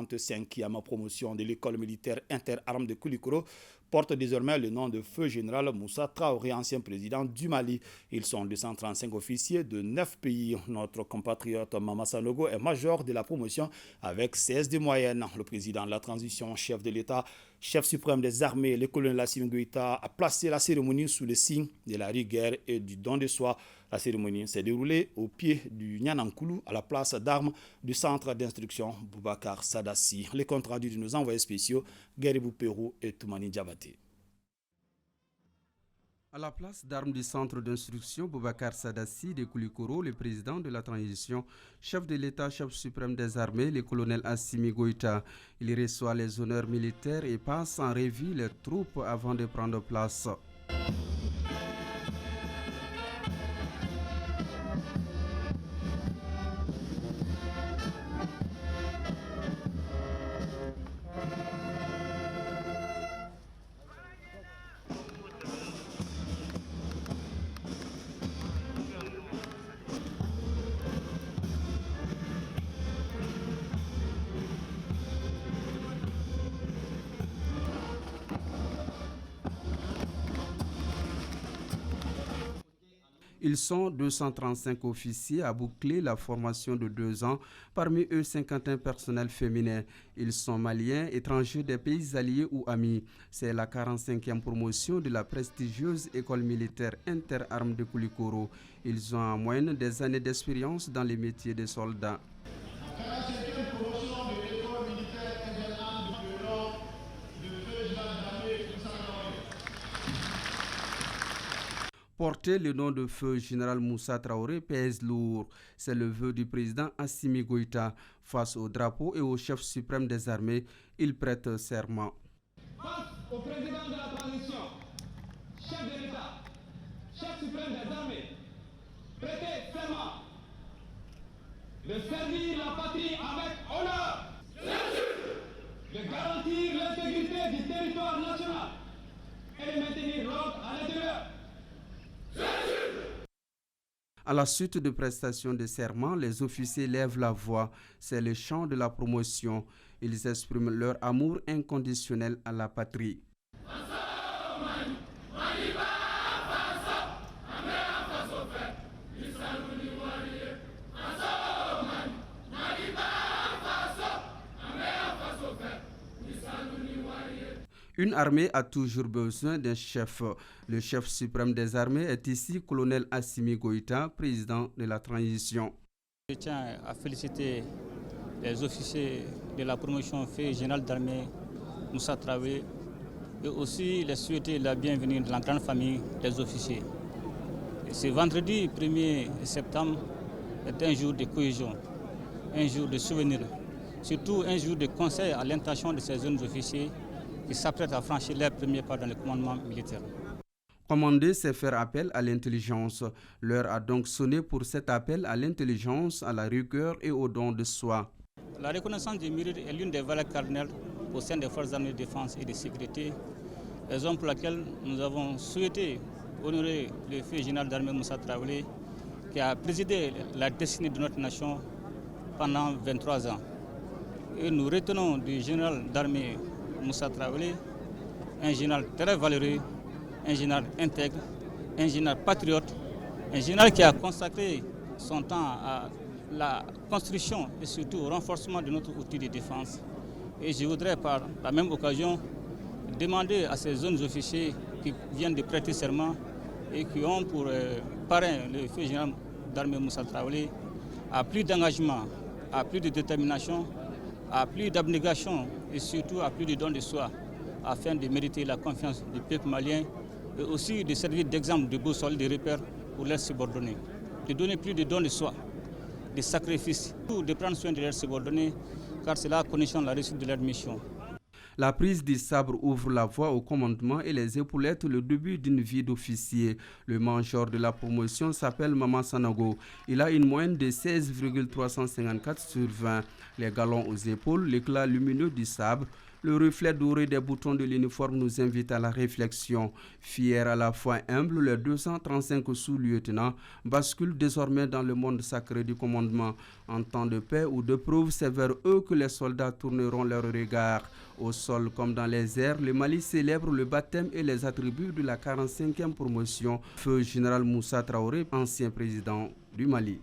45e promotion de l'école militaire interarmes de Koulikoro porte désormais le nom de Feu Général Moussa Traoré, ancien président du Mali. Ils sont 235 officiers de 9 pays. Notre compatriote Mama Sanogo est major de la promotion avec 16 de moyenne. Le président de la transition, chef de l'État, chef suprême des armées, le colonel Assimi Goïta, a placé la cérémonie sous le signe de la rigueur et du don de soi. La cérémonie s'est déroulée au pied du Nyanankoulou, à la place d'armes du centre d'instruction Boubacar Sadassi. Les comptes rendus de nos envoyés spéciaux, Gueribou Pérou et Toumani Diabaté. À la place d'armes du centre d'instruction Boubacar Sadassi de Koulikoro, le président de la transition, chef de l'État, chef suprême des armées, le colonel Assimi Goïta. Il reçoit les honneurs militaires et passe en revue les troupes avant de prendre place. Ils sont 235 officiers à boucler la formation de 2 ans, parmi eux 51 personnels féminins. Ils sont maliens, étrangers des pays alliés ou amis. C'est la 45e promotion de la prestigieuse école militaire interarmes de Koulikoro. Ils ont en moyenne des années d'expérience dans les métiers des soldats. Porter le nom de Feu Général Moussa Traoré pèse lourd. C'est le vœu du président Assimi Goïta. Face au drapeau et au chef suprême des armées, il prête serment. Face au président de la transition, chef de l'État, chef suprême des armées, prêtez serment de servir la patrie avec honneur, de garantir l'intégrité du territoire national et de maintenir l'ordre à l'intérieur. À la suite de prestations de serment, les officiers lèvent la voix. C'est le chant de la promotion. Ils expriment leur amour inconditionnel à la patrie. Une armée a toujours besoin d'un chef. Le chef suprême des armées est ici colonel Assimi Goïta, président de la transition. Je tiens à féliciter les officiers de la promotion Feu Général d'armée Moussa Traoré et aussi les souhaiter la bienvenue dans la grande famille des officiers. Ce vendredi 1er septembre est un jour de cohésion, un jour de souvenir, surtout un jour de conseil à l'intention de ces jeunes officiers qui s'apprêtent à franchir leur premier pas dans le commandement militaire. Commander, c'est faire appel à l'intelligence. L'heure a donc sonné pour cet appel à l'intelligence, à la rigueur et au don de soi. La reconnaissance du mérite est l'une des valeurs cardinales au sein des forces armées de défense et de sécurité, raison pour laquelle nous avons souhaité honorer le Feu Général d'armée Moussa Traoré, qui a présidé la destinée de notre nation pendant 23 ans. Et nous retenons du général d'armée Moussa Traoré, un général très valeureux, un général intègre, un général patriote, un général qui a consacré son temps à la construction et surtout au renforcement de notre outil de défense. Et je voudrais par la même occasion demander à ces jeunes officiers qui viennent de prêter serment et qui ont pour parrain le Feu Général d'armée Moussa Traoré à plus d'engagement, à plus de détermination, à plus d'abnégation et surtout à plus de don de soi afin de mériter la confiance du peuple malien et aussi de servir d'exemple de boussole, de repères pour leurs subordonnés. De donner plus de dons de soi, de sacrifices, de prendre soin de leurs subordonnés car c'est la condition de la réussite de leur mission. La prise du sabre ouvre la voie au commandement et les épaulettes le début d'une vie d'officier. Le major de la promotion s'appelle Mama Sanogo. Il a une moyenne de 16,354 sur 20. Les galons aux épaules, l'éclat lumineux du sabre, Le reflet doré des boutons de l'uniforme nous invite à la réflexion. Fiers à la fois humbles, les 235 sous-lieutenants basculent désormais dans le monde sacré du commandement. En temps de paix ou de prouve, c'est vers eux que les soldats tourneront leur regard. Au sol comme dans les airs, le Mali célèbre le baptême et les attributs de la 45e promotion. Feu général Moussa Traoré, ancien président du Mali.